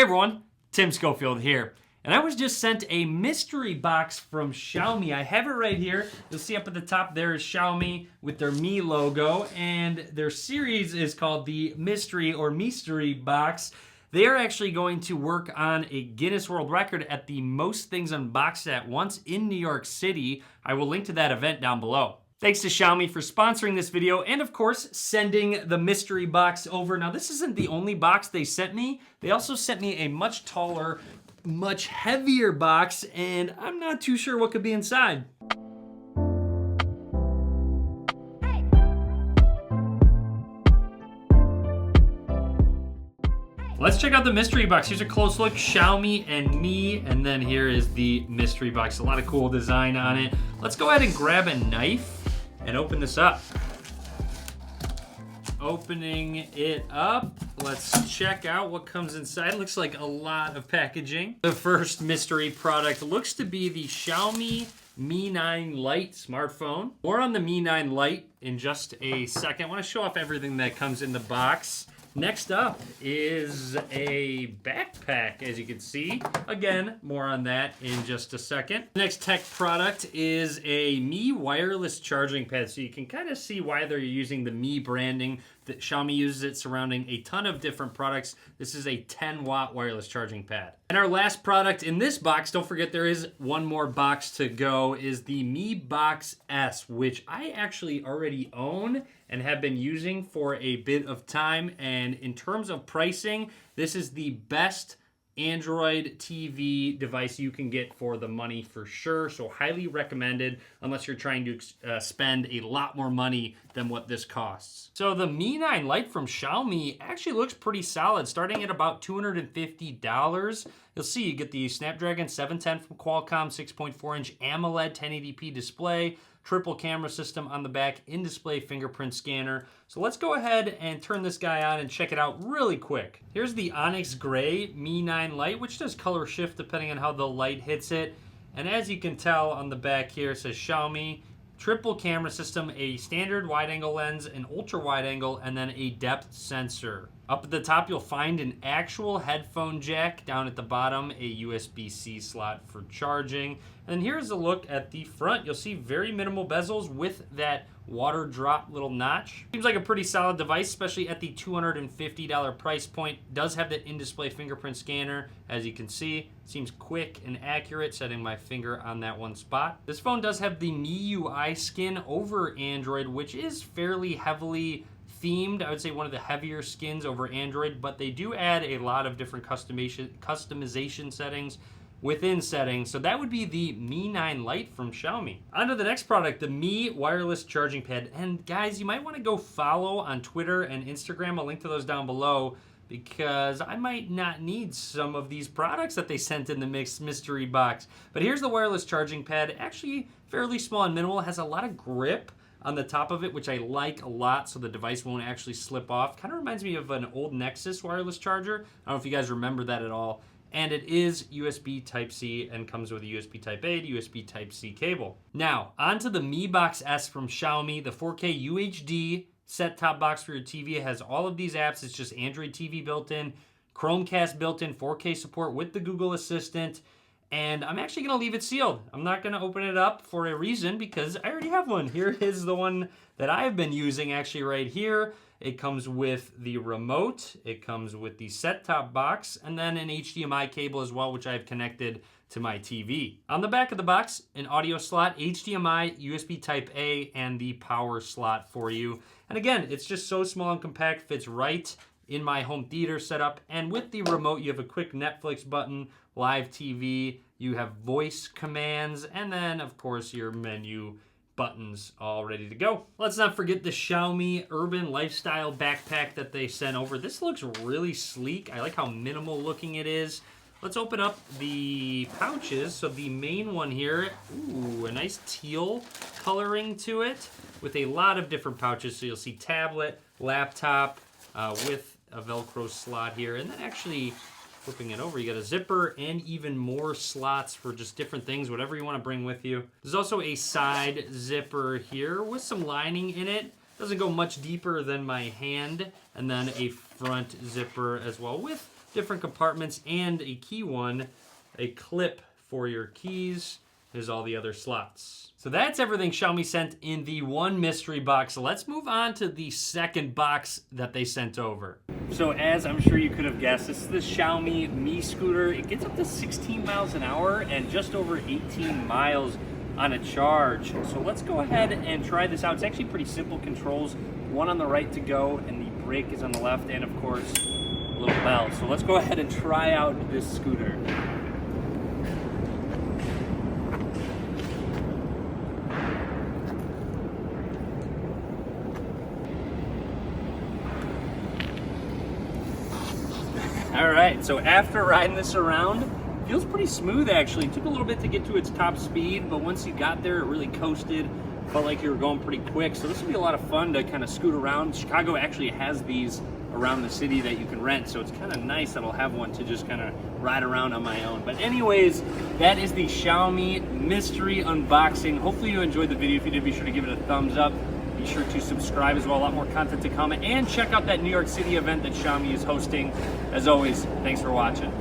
everyone, Tim Schofield here. And I was just sent a mystery box from Xiaomi. I have it right here. You'll see up at the top there is Xiaomi with their Mi logo. And their series is called the Mystery or mi-stery box. They are actually going to work on a Guinness World Record at the Most Things Unboxed at Once in New York City. I will link to that event down below. Thanks to Xiaomi for sponsoring this video and of course sending the mystery box over. Now this isn't the only box they sent me. They also sent me a much taller, much heavier box and I'm not too sure what could be inside. Let's check out the mystery box. Here's a close look, Xiaomi and Mi, and then here is the mystery box. A lot of cool design on it. Let's go ahead and grab a knife and open this up. Opening it up, let's check out what comes inside. Looks like a lot of packaging. The first mystery product looks to be the Xiaomi Mi 9 Lite smartphone. More on the Mi 9 Lite in just a second. I want to show off everything that comes in the box. Next up is a backpack, as you can see. Again, more on that in just a second. The next tech product is a Mi wireless charging pad. So you can kind of see why they're using the Mi branding. That Xiaomi uses it surrounding a ton of different products. This is a 10-watt wireless charging pad. And our last product in this box, don't forget there is one more box to go, is the Mi Box S, which I actually already own and have been using for a bit of time. And in terms of pricing, this is the best Android TV device you can get for the money for sure. So highly recommended unless you're trying to spend a lot more money than what this costs. So the Mi 9 Lite from Xiaomi actually looks pretty solid, starting at about $250. You'll see you get the Snapdragon 710 from Qualcomm, 6.4-inch AMOLED 1080p display, triple camera system on the back, in-display fingerprint scanner. So let's go ahead and turn this guy on and check it out really quick. Here's the Onyx Gray Mi 9 Lite, which does color shift depending on how the light hits it. And as you can tell on the back here, it says Xiaomi, triple camera system, a standard wide-angle lens, an ultra-wide-angle, and then a depth sensor. Up at the top, you'll find an actual headphone jack. Down at the bottom, a USB-C slot for charging. And then here's a look at the front. You'll see very minimal bezels with that water drop little notch. Seems like a pretty solid device, especially at the $250 price point. Does have the in-display fingerprint scanner. As you can see, seems quick and accurate, setting my finger on that one spot. This phone does have the MIUI skin over Android, which is fairly heavily themed. I would say one of the heavier skins over Android, but they do add a lot of different customization settings within settings. So that would be the Mi 9 Lite from Xiaomi. On to the next product, the Mi wireless charging pad. And guys, you might want to go follow on Twitter and Instagram. I'll link to those down below because I might not need some of these products that they sent in the mixed mystery box. But here's the wireless charging pad. Actually fairly small and minimal. It has a lot of grip on the top of it, which I like a lot, so the device won't actually slip off. Kind of reminds me of an old Nexus wireless charger. I don't know if you guys remember that at all. And it is USB Type-C and comes with a USB Type-A to USB Type-C cable. Now, onto the Mi Box S from Xiaomi, the 4K UHD set-top box for your TV. It has all of these apps. It's just Android TV built in, Chromecast built in, 4K support with the Google Assistant. And I'm actually gonna leave it sealed. I'm not gonna open it up for a reason because I already have one. Here is the one that I've been using actually right here. It comes with the remote, it comes with the set-top box, and then an HDMI cable as well, which I've connected to my TV. On the back of the box, an audio slot, HDMI, USB Type-A, and the power slot for you. And again, it's just so small and compact, fits right in my home theater setup. And with the remote, you have a quick Netflix button, live TV, you have voice commands, and then of course your menu buttons all ready to go. Let's not forget the Xiaomi Urban Lifestyle backpack that they sent over. This looks really sleek. I like how minimal looking it is. Let's open up the pouches. So the main one here, ooh, a nice teal coloring to it with a lot of different pouches. So you'll see tablet, laptop, with a Velcro slot here. And then actually flipping it over, you got a zipper and even more slots for just different things, whatever you want to bring with you. There's also a side zipper here with some lining in it. Doesn't go much deeper than my hand. And then a front zipper as well with different compartments, and a key one, a clip for your keys. There's all the other slots. So that's everything Xiaomi sent in the one mystery box. So let's move on to the second box that they sent over. So as I'm sure you could have guessed, this is the Xiaomi Mi scooter. It gets up to 16 miles an hour and just over 18 miles on a charge. So let's go ahead and try this out. It's actually pretty simple controls. One on the right to go, and the brake is on the left, and of course, a little bell. So let's go ahead and try out this scooter. All right, so after riding this around, feels pretty smooth actually. It took a little bit to get to its top speed, but once you got there, it really coasted. Felt like you were going pretty quick. So this will be a lot of fun to kind of scoot around. Chicago actually has these around the city that you can rent, so it's kind of nice that I'll have one to just kind of ride around on my own. But anyways, that is the Xiaomi mystery unboxing. Hopefully you enjoyed the video. If you did, be sure to give it a thumbs up. Be sure to subscribe as well. A lot more content to come. And check out that New York City event that Xiaomi is hosting. As always, thanks for watching.